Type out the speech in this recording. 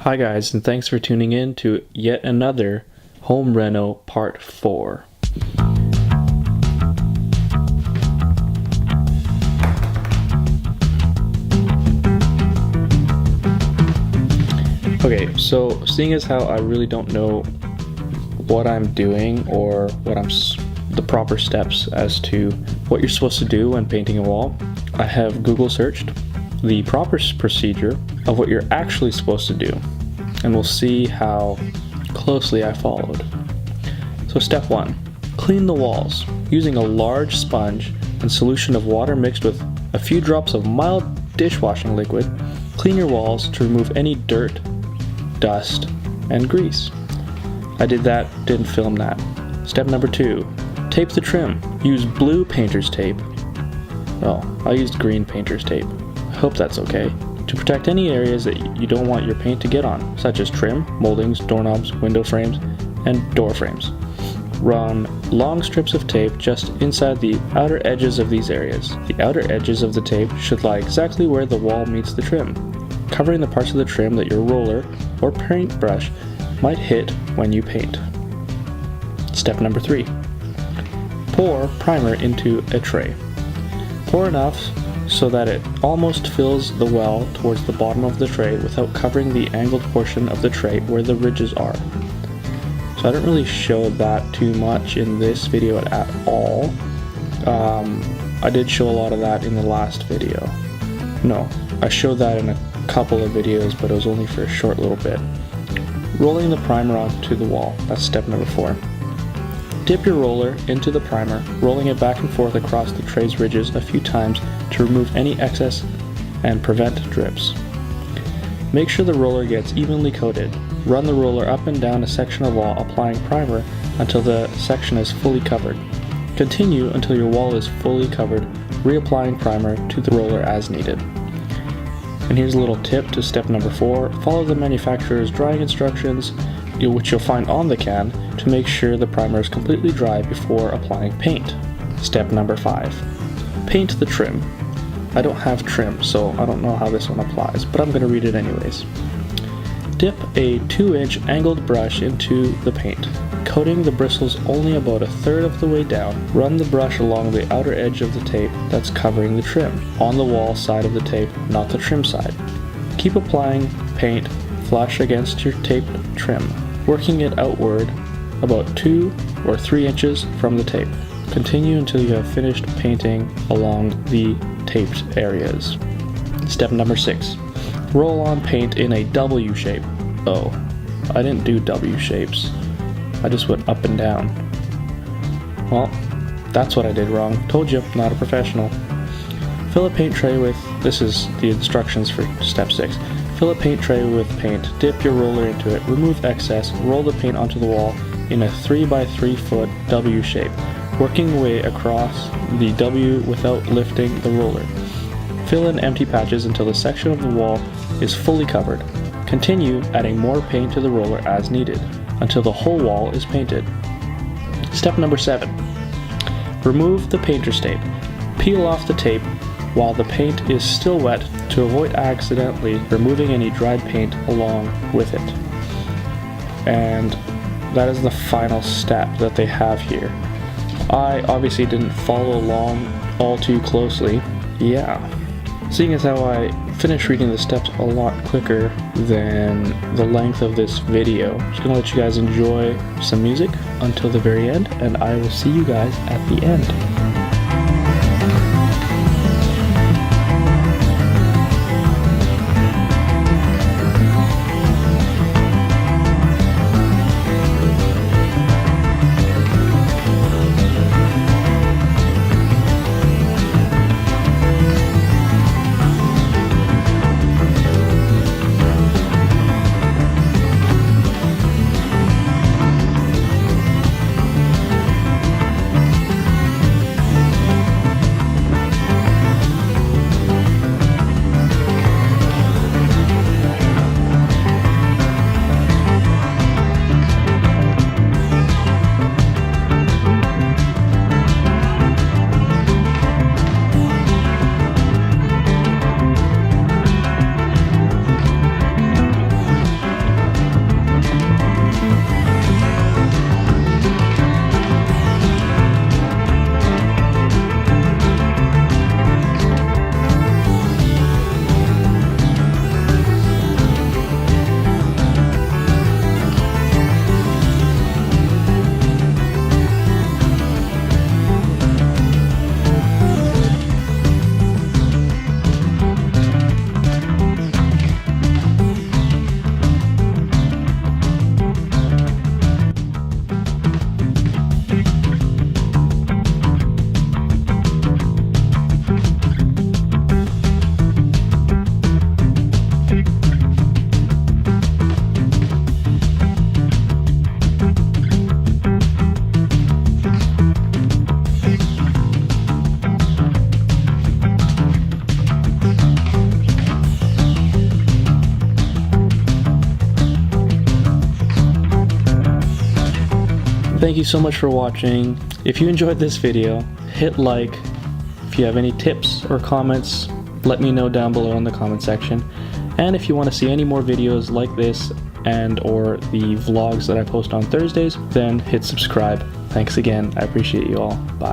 Hi guys, and thanks for tuning in to yet another Home Reno Part 4. Okay, so seeing as how I really don't know what I'm doing or the proper steps as to what you're supposed to do when painting a wall, I have Google searched the proper procedure of what you're actually supposed to do, and we'll see how closely I followed. So step 1, clean the walls. Using a large sponge and solution of water mixed with a few drops of mild dishwashing liquid, clean your walls to remove any dirt, dust, and grease. I did that, didn't film that. Step number 2, tape the trim. Use blue painter's tape. Well, I used green painter's tape. I hope that's okay. To protect any areas that you don't want your paint to get on, such as trim, moldings, doorknobs, window frames, and door frames. Run long strips of tape just inside the outer edges of these areas. The outer edges of the tape should lie exactly where the wall meets the trim, covering the parts of the trim that your roller or paintbrush might hit when you paint. Step number 3. Pour primer into a tray. Pour enough so that it almost fills the well towards the bottom of the tray without covering the angled portion of the tray where the ridges are. So I don't really show that too much in this video at all. I did show a lot of that in the last video. No, I showed that in a couple of videos, but it was only for a short little bit. Rolling the primer onto the wall, that's step number 4. Dip your roller into the primer, rolling it back and forth across the tray's ridges a few times to remove any excess and prevent drips. Make sure the roller gets evenly coated. Run the roller up and down a section of wall, applying primer until the section is fully covered. Continue until your wall is fully covered, reapplying primer to the roller as needed. And here's a little tip to step number 4. Follow the manufacturer's drying instructions, which you'll find on the can, to make sure the primer is completely dry before applying paint. Step number 5. Paint the trim. I don't have trim, so I don't know how this one applies, but I'm going to read it anyways. Dip a 2-inch angled brush into the paint, coating the bristles only about a third of the way down. Run the brush along the outer edge of the tape that's covering the trim, on the wall side of the tape, not the trim side. Keep applying paint flush against your taped trim, working it outward about 2 or 3 inches from the tape. Continue until you have finished painting along the taped areas. Step number 6. Roll on paint in a W shape. Oh, I didn't do W shapes. I just went up and down. Well, that's what I did wrong. Told you, not a professional. Fill a paint tray with, this is the instructions for step 6. Fill a paint tray with paint, dip your roller into it, remove excess, roll the paint onto the wall in a 3 by 3 foot W shape, working your way across the W without lifting the roller. Fill in empty patches until the section of the wall is fully covered. Continue adding more paint to the roller as needed, until the whole wall is painted. Step number 7. Remove the painter's tape. Peel off the tape while the paint is still wet to avoid accidentally removing any dried paint along with it. And that is the final step that they have here. I obviously didn't follow along all too closely. Yeah. Seeing as how I finished reading the steps a lot quicker than the length of this video, I'm just going to let you guys enjoy some music until the very end, and I will see you guys at the end. Thank you so much for watching. If you enjoyed this video, hit like. If you have any tips or comments, let me know down below in the comment section. And if you want to see any more videos like this and or the vlogs that I post on Thursdays, then hit subscribe. Thanks again. I appreciate you all. Bye.